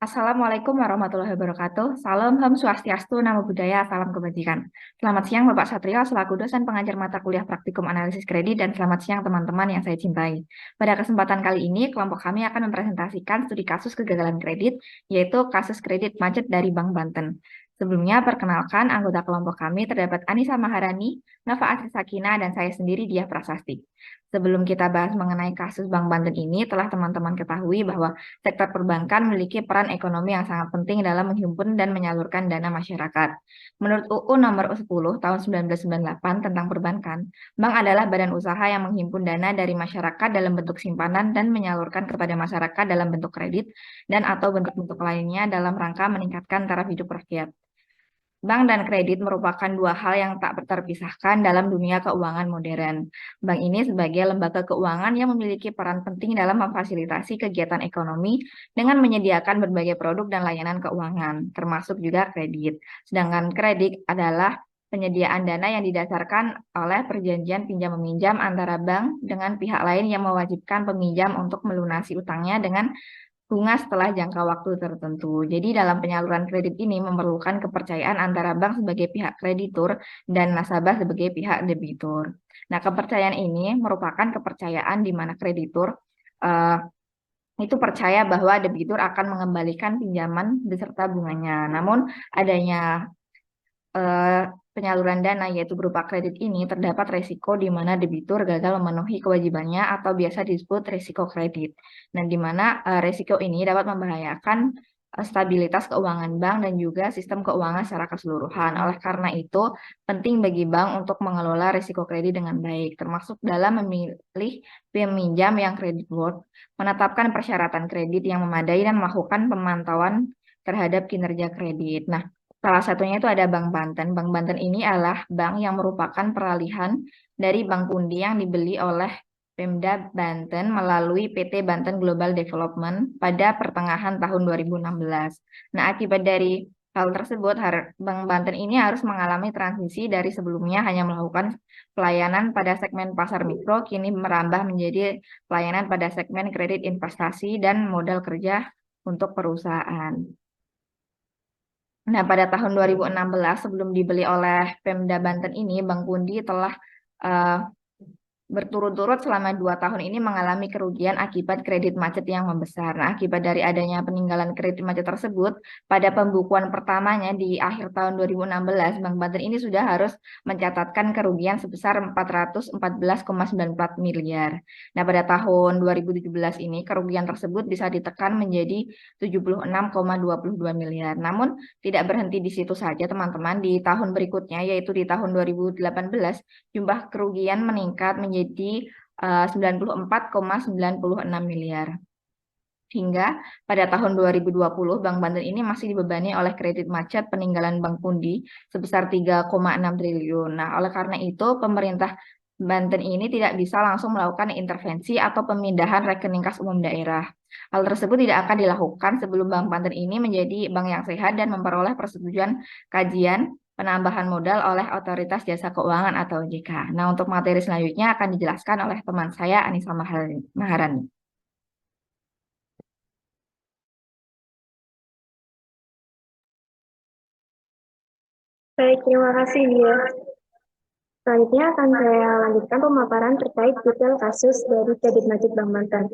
Assalamualaikum warahmatullahi wabarakatuh. Salam Om Swastiastu, Namo Buddhaya, salam kebajikan. Selamat siang Bapak Satrio selaku dosen pengajar mata kuliah praktikum analisis kredit dan selamat siang teman-teman yang saya cintai. Pada kesempatan kali ini, kelompok kami akan mempresentasikan studi kasus kegagalan kredit, yaitu kasus kredit macet dari Bank Banten. Sebelumnya, perkenalkan anggota kelompok kami terdapat Anissa Maharani, Nova Asri Sakina, dan saya sendiri Diah Prasasti. Sebelum kita bahas mengenai kasus Bank Banten ini, telah teman-teman ketahui bahwa sektor perbankan memiliki peran ekonomi yang sangat penting dalam menghimpun dan menyalurkan dana masyarakat. Menurut UU nomor 10 tahun 1998 tentang perbankan, bank adalah badan usaha yang menghimpun dana dari masyarakat dalam bentuk simpanan dan menyalurkan kepada masyarakat dalam bentuk kredit dan atau bentuk-bentuk lainnya dalam rangka meningkatkan taraf hidup rakyat. Bank dan kredit merupakan dua hal yang tak terpisahkan dalam dunia keuangan modern. Bank ini sebagai lembaga keuangan yang memiliki peran penting dalam memfasilitasi kegiatan ekonomi dengan menyediakan berbagai produk dan layanan keuangan, termasuk juga kredit. Sedangkan kredit adalah penyediaan dana yang didasarkan oleh perjanjian pinjam-meminjam antara bank dengan pihak lain yang mewajibkan peminjam untuk melunasi utangnya dengan bunga setelah jangka waktu tertentu. Jadi dalam penyaluran kredit ini memerlukan kepercayaan antara bank sebagai pihak kreditur dan nasabah sebagai pihak debitur. Nah, kepercayaan ini merupakan kepercayaan di mana kreditur eh, itu percaya bahwa debitur akan mengembalikan pinjaman beserta bunganya. Namun adanya eh, penyaluran dana yaitu berupa kredit ini terdapat resiko di mana debitur gagal memenuhi kewajibannya atau biasa disebut resiko kredit. Dan di mana resiko ini dapat membahayakan stabilitas keuangan bank dan juga sistem keuangan secara keseluruhan. Oleh karena itu, penting bagi bank untuk mengelola risiko kredit dengan baik, termasuk dalam memilih peminjam yang kreditworthy, menetapkan persyaratan kredit yang memadai dan melakukan pemantauan terhadap kinerja kredit. Nah, salah satunya itu ada Bank Banten. Bank Banten ini adalah bank yang merupakan peralihan dari Bank Pundi yang dibeli oleh Pemda Banten melalui PT Banten Global Development pada pertengahan tahun 2016. Nah, akibat dari hal tersebut, Bank Banten ini harus mengalami transisi dari sebelumnya hanya melakukan pelayanan pada segmen pasar mikro, kini merambah menjadi pelayanan pada segmen kredit investasi dan modal kerja untuk perusahaan. Nah, pada tahun 2016 sebelum dibeli oleh Pemda Banten ini, Bank Pundi telah eh, berturut-turut selama 2 tahun ini mengalami kerugian akibat kredit macet yang membesar. Nah, akibat dari adanya peninggalan kredit macet tersebut, pada pembukuan pertamanya di akhir tahun 2016, Bank Banten ini sudah harus mencatatkan kerugian sebesar 414,94 miliar. Nah, pada tahun 2017 ini, kerugian tersebut bisa ditekan menjadi 76,22 miliar. Namun, tidak berhenti di situ saja, teman-teman. Di tahun berikutnya, yaitu di tahun 2018, jumlah kerugian meningkat menjadi 94,96 miliar. Hingga pada tahun 2020, Bank Banten ini masih dibebani oleh kredit macet peninggalan Bank Pundi sebesar 3,6 triliun. Nah, oleh karena itu, pemerintah Banten ini tidak bisa langsung melakukan intervensi atau pemindahan rekening kas umum daerah. Hal tersebut tidak akan dilakukan sebelum Bank Banten ini menjadi bank yang sehat dan memperoleh persetujuan kajian penambahan modal oleh Otoritas Jasa Keuangan atau OJK. Nah, untuk materi selanjutnya akan dijelaskan oleh teman saya, Anissa Maharani. Baik, terima kasih ya. Selanjutnya akan saya lanjutkan pemaparan terkait detail kasus dari kredit macet Bank Banten.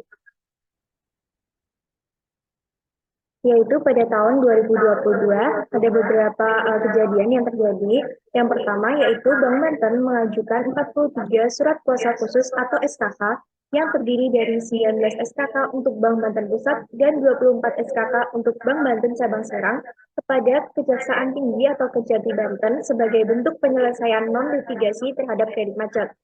Yaitu pada tahun 2022 ada beberapa kejadian yang terjadi. Yang pertama yaitu Bank Banten mengajukan 43 surat kuasa khusus atau SKK yang terdiri dari 19 SKK untuk Bank Banten Pusat dan 24 SKK untuk Bank Banten Cabang Serang kepada Kejaksaan Tinggi atau Kejati Banten sebagai bentuk penyelesaian non-litigasi terhadap kredit macet.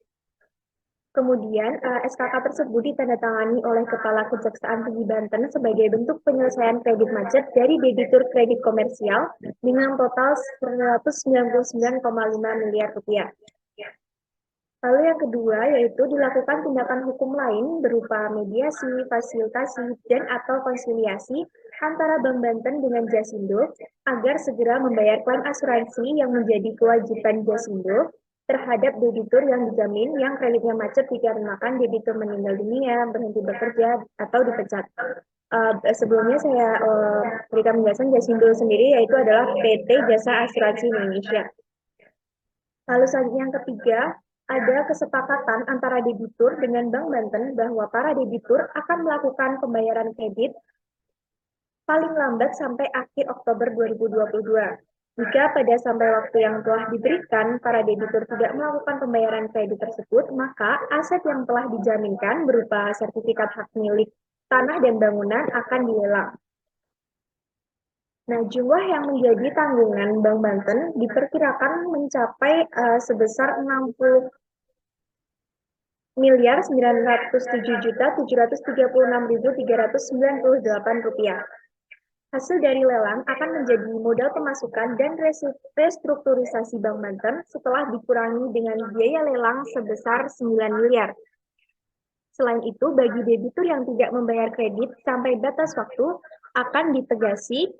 Kemudian, SKK tersebut ditandatangani oleh Kepala Kejaksaan Tinggi Banten sebagai bentuk penyelesaian kredit macet dari debitur kredit komersial dengan total 199,5 miliar rupiah. Lalu yang kedua yaitu dilakukan tindakan hukum lain berupa mediasi, fasilitasi, dan atau konsiliasi antara Bank Banten dengan Jasindo agar segera membayar klaim asuransi yang menjadi kewajiban Jasindo terhadap debitur yang dijamin yang kreditnya macet dikarenakan debitur meninggal dunia, berhenti bekerja, atau dipecat. Sebelumnya saya berikan penjelasan Jasindo sendiri, yaitu adalah PT Jasa Asuransi Indonesia. Lalu selanjutnya yang ketiga, ada kesepakatan antara debitur dengan Bank Banten bahwa para debitur akan melakukan pembayaran kredit paling lambat sampai akhir Oktober 2022. Jika pada sampai waktu yang telah diberikan, para debitur tidak melakukan pembayaran kredit tersebut, maka aset yang telah dijaminkan berupa sertifikat hak milik tanah dan bangunan akan dilelang. Nah, jumlah yang menjadi tanggungan Bank Banten diperkirakan mencapai sebesar 60 miliar 907.736.398 rupiah. Hasil dari lelang akan menjadi modal pemasukan dan restrukturisasi Bank Banten setelah dikurangi dengan biaya lelang sebesar 9 miliar. Selain itu, bagi debitur yang tidak membayar kredit sampai batas waktu akan ditegasi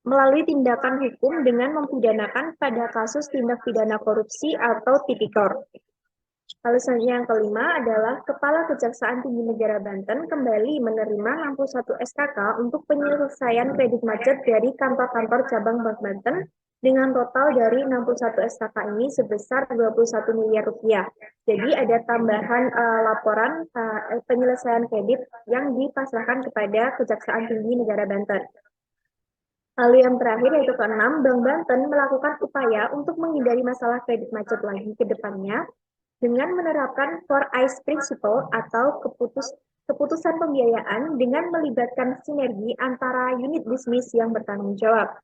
melalui tindakan hukum dengan mempidanakan pada kasus tindak pidana korupsi atau tipikor. Lalu selanjutnya yang kelima adalah Kepala Kejaksaan Tinggi Negara Banten kembali menerima 61 SKK untuk penyelesaian kredit macet dari kantor-kantor cabang Bank Banten dengan total dari 61 SKK ini sebesar 21 miliar rupiah. Jadi ada tambahan laporan penyelesaian kredit yang dipasrahkan kepada Kejaksaan Tinggi Negara Banten. Lalu yang terakhir yaitu keenam, Bank Banten melakukan upaya untuk menghindari masalah kredit macet lagi ke depannya dengan menerapkan 4 Eyes Principle atau keputusan pembiayaan dengan melibatkan sinergi antara unit bisnis yang bertanggung jawab.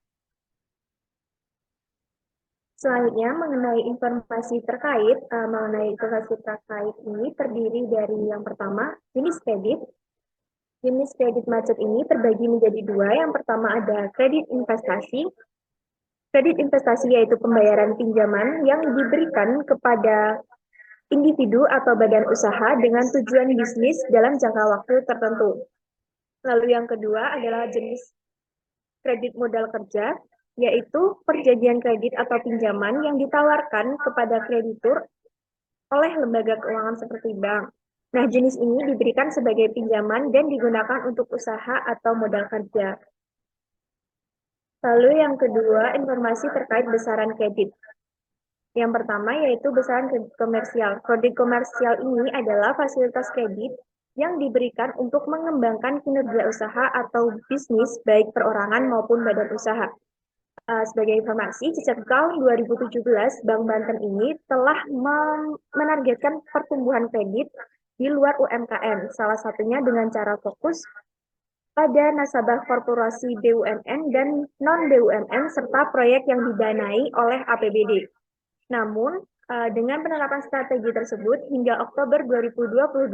Selanjutnya mengenai informasi terkait ini terdiri dari yang pertama jenis kredit. Jenis kredit macet ini terbagi menjadi dua. Yang pertama ada kredit investasi. Kredit investasi yaitu pembayaran pinjaman yang diberikan kepada individu atau badan usaha dengan tujuan bisnis dalam jangka waktu tertentu. Lalu yang kedua adalah jenis kredit modal kerja, yaitu perjanjian kredit atau pinjaman yang ditawarkan kepada kreditur oleh lembaga keuangan seperti bank. Nah, jenis ini diberikan sebagai pinjaman dan digunakan untuk usaha atau modal kerja. Lalu yang kedua, informasi terkait besaran kredit. Yang pertama yaitu besaran kredit komersial. Kredit komersial ini adalah fasilitas kredit yang diberikan untuk mengembangkan kinerja usaha atau bisnis baik perorangan maupun badan usaha. Sebagai informasi, sejak tahun 2017, Bank Banten ini telah menargetkan pertumbuhan kredit di luar UMKM, salah satunya dengan cara fokus pada nasabah korporasi BUMN dan non-BUMN serta proyek yang didanai oleh APBD. Namun, dengan penerapan strategi tersebut, hingga Oktober 2022,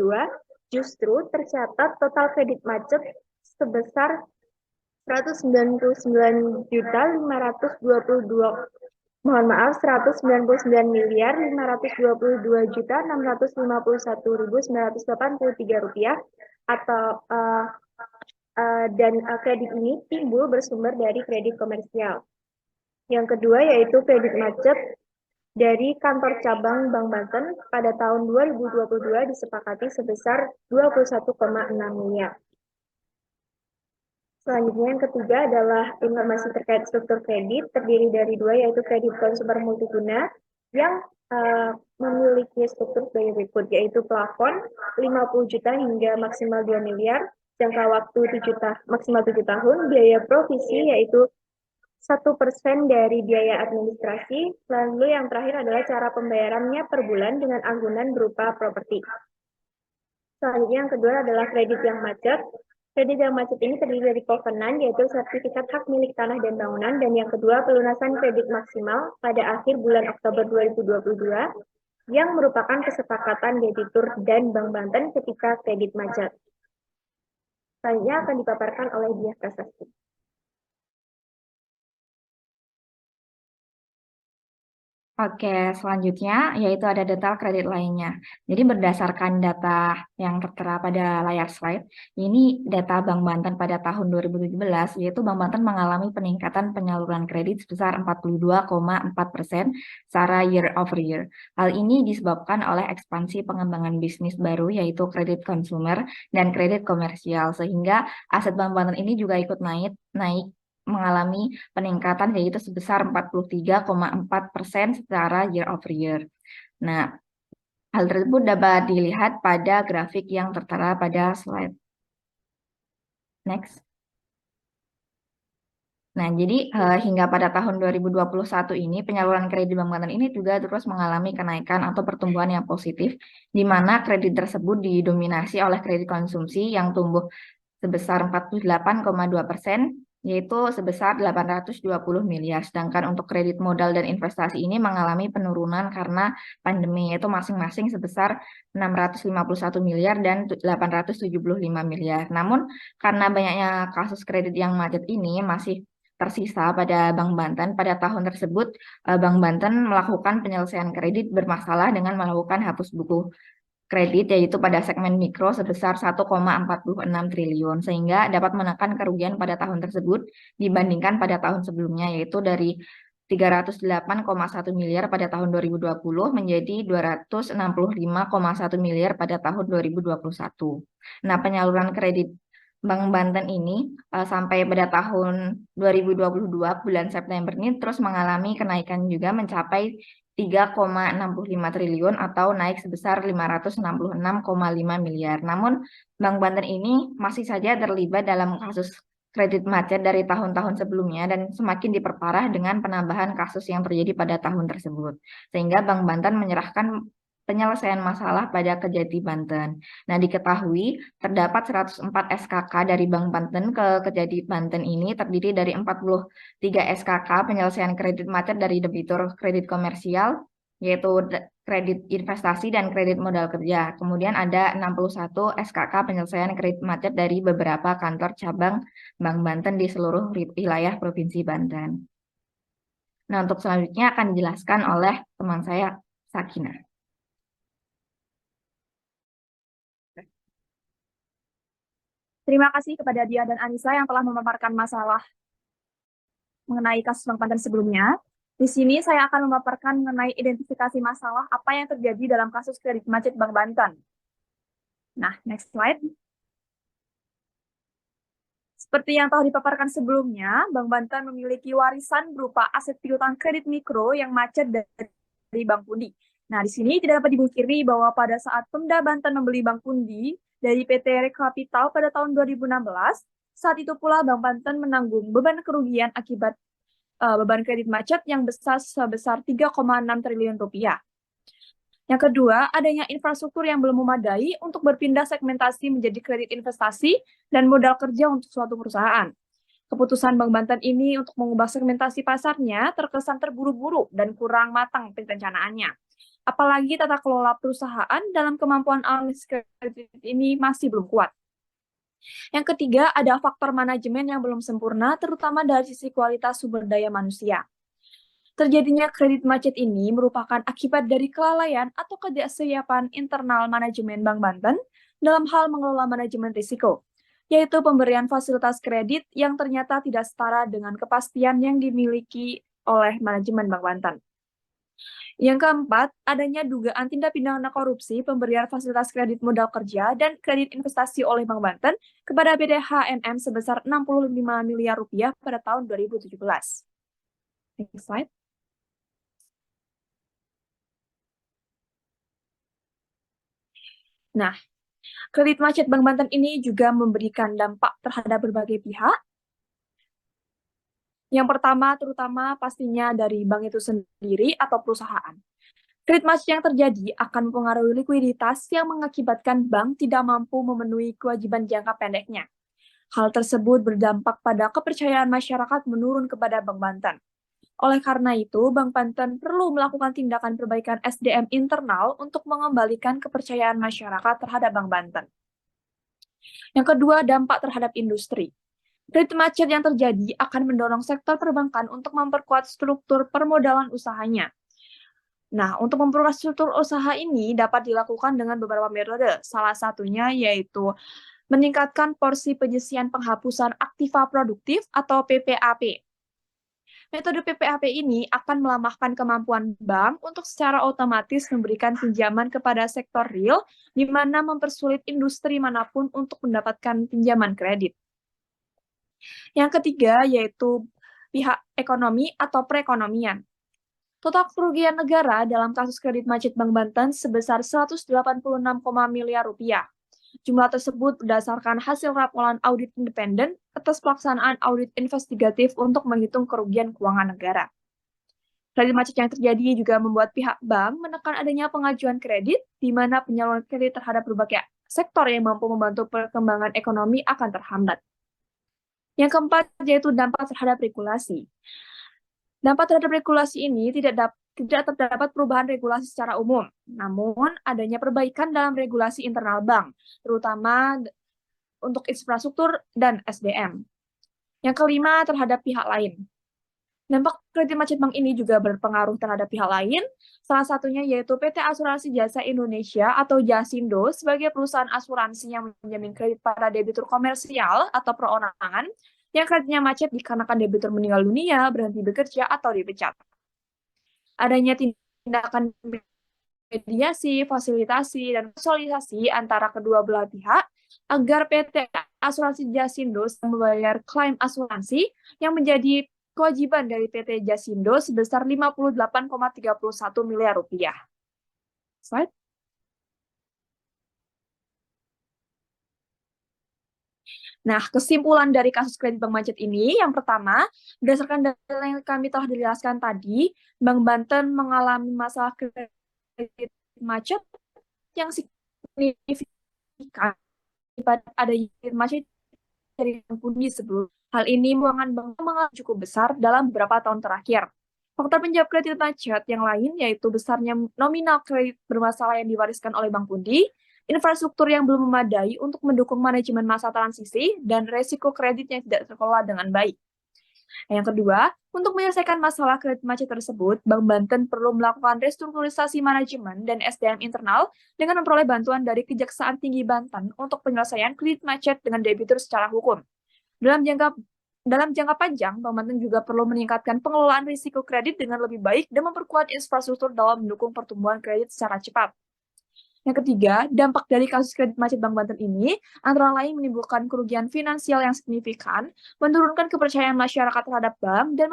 justru tercatat total kredit macet sebesar 199.522.651.983 rupiah atau dan kredit ini timbul bersumber dari kredit komersial. Yang kedua yaitu kredit macet dari kantor cabang Bank Banten pada tahun 2022 disepakati sebesar 21,6 miliar. Selanjutnya yang ketiga adalah informasi terkait struktur kredit, terdiri dari dua yaitu kredit konsumer multiguna yang memiliki struktur sebagai berikut, yaitu plafon 50 juta hingga maksimal 2 miliar, jangka waktu maksimal 7 tahun, biaya provisi yaitu 1% dari biaya administrasi. Lalu yang terakhir adalah cara pembayarannya per bulan dengan anggunan berupa properti. Selanjutnya yang kedua adalah kredit yang macet. Kredit yang macet ini terdiri dari covenant, yaitu sertifikat hak milik tanah dan bangunan, dan yang kedua pelunasan kredit maksimal pada akhir bulan Oktober 2022, yang merupakan kesepakatan debitur dan Bank Banten ketika kredit macet. Selanjutnya akan dipaparkan oleh Diah Prasasti. Oke, selanjutnya yaitu ada detail kredit lainnya. Jadi berdasarkan data yang tertera pada layar slide, ini data Bank Banten pada tahun 2017, yaitu Bank Banten mengalami peningkatan penyaluran kredit sebesar 42,4% secara year over year. Hal ini disebabkan oleh ekspansi pengembangan bisnis baru, yaitu kredit konsumer dan kredit komersial, sehingga aset Bank Banten ini juga ikut naik mengalami peningkatan yaitu sebesar 43,4% secara year over year. Nah, hal tersebut dapat dilihat pada grafik yang tertera pada slide. Next. Nah, jadi hingga pada tahun 2021 ini penyaluran kredit Bank Banten ini juga terus mengalami kenaikan atau pertumbuhan yang positif, di mana kredit tersebut didominasi oleh kredit konsumsi yang tumbuh sebesar 48,2%, yaitu sebesar 820 miliar. Sedangkan untuk kredit modal dan investasi ini mengalami penurunan karena pandemi, yaitu masing-masing sebesar 651 miliar dan 875 miliar. Namun, karena banyaknya kasus kredit yang macet ini masih tersisa pada Bank Banten, pada tahun tersebut Bank Banten melakukan penyelesaian kredit bermasalah dengan melakukan hapus buku kredit yaitu pada segmen mikro sebesar 1,46 triliun sehingga dapat menekan kerugian pada tahun tersebut dibandingkan pada tahun sebelumnya yaitu dari 308,1 miliar pada tahun 2020 menjadi 265,1 miliar pada tahun 2021. Nah, penyaluran kredit Bank Banten ini sampai pada tahun 2022 bulan September ini terus mengalami kenaikan juga mencapai 3,65 triliun atau naik sebesar 566,5 miliar. Namun Bank Banten ini masih saja terlibat dalam kasus kredit macet dari tahun-tahun sebelumnya dan semakin diperparah dengan penambahan kasus yang terjadi pada tahun tersebut. Sehingga Bank Banten menyerahkan penyelesaian masalah pada Kejati Banten. Nah, diketahui terdapat 104 SKK dari Bank Banten ke Kejati Banten ini terdiri dari 43 SKK penyelesaian kredit macet dari debitur kredit komersial, yaitu kredit investasi dan kredit modal kerja. Kemudian ada 61 SKK penyelesaian kredit macet dari beberapa kantor cabang Bank Banten di seluruh wilayah Provinsi Banten. Nah, untuk selanjutnya akan dijelaskan oleh teman saya, Sakina. Terima kasih kepada Dia dan Anissa yang telah memaparkan masalah mengenai kasus Bank Banten sebelumnya. Di sini saya akan memaparkan mengenai identifikasi masalah apa yang terjadi dalam kasus kredit macet Bank Banten. Nah, next slide. Seperti yang telah dipaparkan sebelumnya, Bank Banten memiliki warisan berupa aset piutang kredit mikro yang macet dari Bank Pundi. Nah, di sini tidak dapat dipungkiri bahwa pada saat Pemda Banten membeli Bank Pundi dari PT Rekapital pada tahun 2016, saat itu pula Bank Banten menanggung beban kerugian akibat beban kredit macet yang sebesar 3,6 triliun rupiah. Yang kedua, adanya infrastruktur yang belum memadai untuk berpindah segmentasi menjadi kredit investasi dan modal kerja untuk suatu perusahaan. Keputusan Bank Banten ini untuk mengubah segmentasi pasarnya terkesan terburu-buru dan kurang matang perencanaannya. Apalagi tata kelola perusahaan dalam kemampuan analisis kredit ini masih belum kuat. Yang ketiga, ada faktor manajemen yang belum sempurna, terutama dari sisi kualitas sumber daya manusia. Terjadinya kredit macet ini merupakan akibat dari kelalaian atau ketidaksiapan internal manajemen Bank Banten dalam hal mengelola manajemen risiko, yaitu pemberian fasilitas kredit yang ternyata tidak setara dengan kepastian yang dimiliki oleh manajemen Bank Banten. Yang keempat, adanya dugaan tindak pidana korupsi pemberian fasilitas kredit modal kerja dan kredit investasi oleh Bank Banten kepada PT HNM sebesar 65 miliar rupiah pada tahun 2017. Next slide. Nah, kredit macet Bank Banten ini juga memberikan dampak terhadap berbagai pihak. Yang pertama, terutama pastinya dari bank itu sendiri atau perusahaan. Kredit macet yang terjadi akan mempengaruhi likuiditas yang mengakibatkan bank tidak mampu memenuhi kewajiban jangka pendeknya. Hal tersebut berdampak pada kepercayaan masyarakat menurun kepada Bank Banten. Oleh karena itu, Bank Banten perlu melakukan tindakan perbaikan SDM internal untuk mengembalikan kepercayaan masyarakat terhadap Bank Banten. Yang kedua, dampak terhadap industri. Kredit macet yang terjadi akan mendorong sektor perbankan untuk memperkuat struktur permodalan usahanya. Nah, untuk memperluas struktur usaha ini dapat dilakukan dengan beberapa metode. Salah satunya yaitu meningkatkan porsi penyisian penghapusan aktiva produktif atau PPAP. Metode PPAP ini akan melemahkan kemampuan bank untuk secara otomatis memberikan pinjaman kepada sektor real, di mana mempersulit industri manapun untuk mendapatkan pinjaman kredit. Yang ketiga yaitu pihak ekonomi atau perekonomian. Total kerugian negara dalam kasus kredit macet Bank Banten sebesar 186, miliar rupiah. Jumlah tersebut berdasarkan hasil laporan audit independen atas pelaksanaan audit investigatif untuk menghitung kerugian keuangan negara. Kredit macet yang terjadi juga membuat pihak bank menekan adanya pengajuan kredit, di mana penyaluran kredit terhadap berbagai sektor yang mampu membantu perkembangan ekonomi akan terhambat. Yang keempat yaitu dampak terhadap regulasi. Dampak terhadap regulasi ini tidak terdapat perubahan regulasi secara umum, namun adanya perbaikan dalam regulasi internal bank, terutama untuk infrastruktur dan SDM. Yang kelima, terhadap pihak lain. Dampak kredit macet bank ini juga berpengaruh terhadap pihak lain, salah satunya yaitu PT Asuransi Jasa Indonesia atau Jasindo sebagai perusahaan asuransi yang menjamin kredit pada debitur komersial atau perorangan yang kreditnya macet dikarenakan debitur meninggal dunia, berhenti bekerja, atau dipecat. Adanya tindakan mediasi, fasilitasi, dan konsolidasi antara kedua belah pihak agar PT Asuransi Jasindo membayar klaim asuransi yang menjadi kewajiban dari PT Jasindo sebesar 58,31 miliar rupiah. Slide. Nah, kesimpulan dari kasus kredit Bank Macet ini, yang pertama, berdasarkan data yang kami telah dijelaskan tadi, Bank Banten mengalami masalah kredit macet yang signifikan pada adanya kredit macet dari Bank Budi sebelum. Hal ini merupakan bank mengalami cukup besar dalam beberapa tahun terakhir. Faktor penyebab kredit macet yang lain yaitu besarnya nominal kredit bermasalah yang diwariskan oleh Bank Budi, infrastruktur yang belum memadai untuk mendukung manajemen masa transisi, dan resiko kredit yang tidak terkelola dengan baik. Yang kedua, untuk menyelesaikan masalah kredit macet tersebut, Bank Banten perlu melakukan restrukturisasi manajemen dan SDM internal dengan memperoleh bantuan dari Kejaksaan Tinggi Banten untuk penyelesaian kredit macet dengan debitur secara hukum. Dalam jangka panjang, Bank Banten juga perlu meningkatkan pengelolaan risiko kredit dengan lebih baik dan memperkuat infrastruktur dalam mendukung pertumbuhan kredit secara cepat. Yang ketiga, dampak dari kasus kredit macet Bank Banten ini antara lain menimbulkan kerugian finansial yang signifikan, menurunkan kepercayaan masyarakat terhadap bank, dan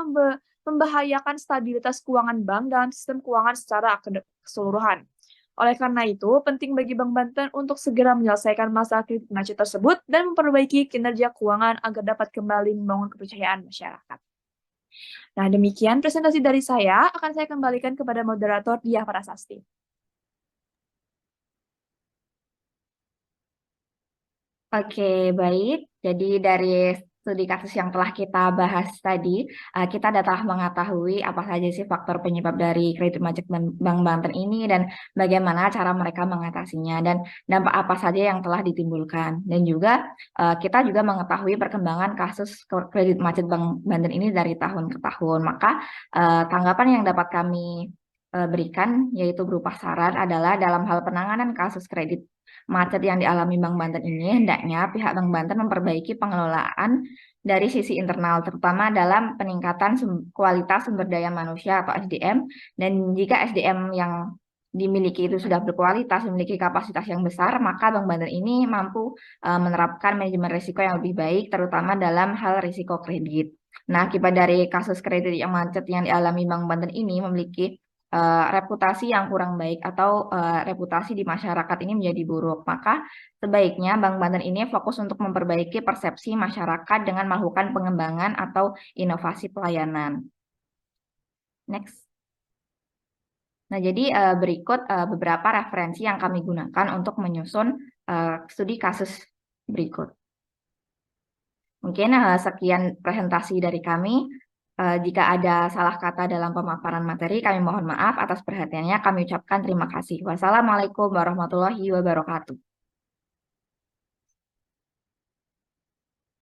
membahayakan stabilitas keuangan bank dalam sistem keuangan secara keseluruhan. Oleh karena itu, penting bagi Bank Banten untuk segera menyelesaikan masalah kredit macet tersebut dan memperbaiki kinerja keuangan agar dapat kembali membangun kepercayaan masyarakat. Nah, demikian presentasi dari saya. Akan saya kembalikan kepada moderator Diah Prasasti. Oke, baik. Jadi dari studi kasus yang telah kita bahas tadi, kita telah mengetahui apa saja sih faktor penyebab dari kredit macet Bank Banten ini dan bagaimana cara mereka mengatasinya dan dampak apa saja yang telah ditimbulkan. Dan juga kita juga mengetahui perkembangan kasus kredit macet Bank Banten ini dari tahun ke tahun. Maka tanggapan yang dapat kami berikan yaitu berupa saran adalah dalam hal penanganan kasus kredit macet yang dialami Bank Banten ini, hendaknya pihak Bank Banten memperbaiki pengelolaan dari sisi internal, terutama dalam peningkatan kualitas sumber daya manusia atau SDM, dan jika SDM yang dimiliki itu sudah berkualitas, memiliki kapasitas yang besar, maka Bank Banten ini mampu menerapkan manajemen risiko yang lebih baik, terutama dalam hal risiko kredit. Nah, akibat dari kasus kredit yang macet yang dialami Bank Banten ini memiliki reputasi yang kurang baik atau reputasi di masyarakat ini menjadi buruk. Maka sebaiknya Bank Banten ini fokus untuk memperbaiki persepsi masyarakat dengan melakukan pengembangan atau inovasi pelayanan. Next. Nah, jadi berikut beberapa referensi yang kami gunakan untuk menyusun studi kasus berikut. Mungkin sekian presentasi dari kami. Jika ada salah kata dalam pemaparan materi, kami mohon maaf atas perhatiannya. Kami ucapkan terima kasih. Wassalamualaikum warahmatullahi wabarakatuh.